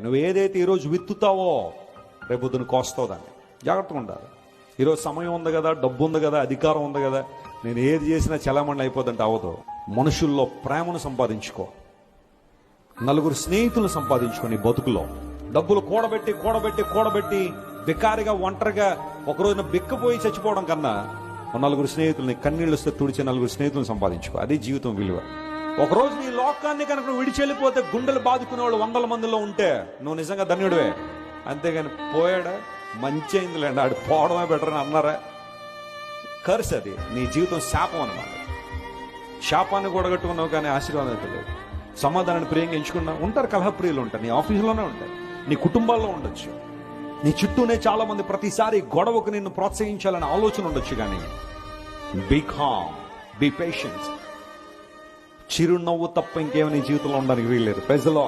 నువ్వు ఏదైతే ఈరోజు విత్తుతావో రేపొద్దున కోస్తావు దాన్ని. జాగ్రత్తగా ఉండాలి. ఈరోజు సమయం ఉంది కదా, డబ్బు ఉంది కదా, అధికారం ఉంది కదా, నేను ఏది చేసినా చలామణి అయిపోద్దంటే అవ్వదు. మనుషుల్లో ప్రేమను సంపాదించుకో, నలుగురు స్నేహితులను సంపాదించుకో. నీ బతుకులో డబ్బులు కూడబెట్టి బికారిగా ఒంటరిగా ఒక రోజున బిక్కపోయి చచ్చిపోవడం కన్నా నలుగురు స్నేహితుల్ని కన్నీళ్ళు వస్తే తుడిచే నలుగురు స్నేహితులను సంపాదించుకో. అది జీవితం విలువ. ఒకరోజు నీ లోకాన్ని కనుక నువ్వు విడిచెళ్ళిపోతే గుండెలు బాదుకునే వాళ్ళు 100 మందిలో ఉంటే నువ్వు నిజంగా ధన్యుడివే. అంతేగాని పోయాడా మంచి అయిందిలేండి, ఆడు పోవడమే బెటర్ అని అన్నారా? కర్స్ అది. నీ జీవితం శాపం అన్నమాట. శాపాన్ని కూడగట్టుకున్నావు కానీ ఆశీర్వాదం అయితే లేదు. సమాధానాన్ని ప్రియంగా ఎంచుకున్నా ఉంటారు, కలహప్రియులు ఉంటారు, నీ ఆఫీసులోనే ఉంటారు, నీ కుటుంబాల్లో ఉండొచ్చు, నీ చుట్టూనే చాలా మంది ప్రతిసారి గొడవకు నిన్ను ప్రోత్సహించాలనే ఆలోచన ఉండొచ్చు. కానీ బీ కామ్, బీ పేషెన్స్. చిరునవ్వు తప్ప ఇంకేమైనా నీ జీవితంలో ఉండడానికి వీల్లేదు. ప్రజలో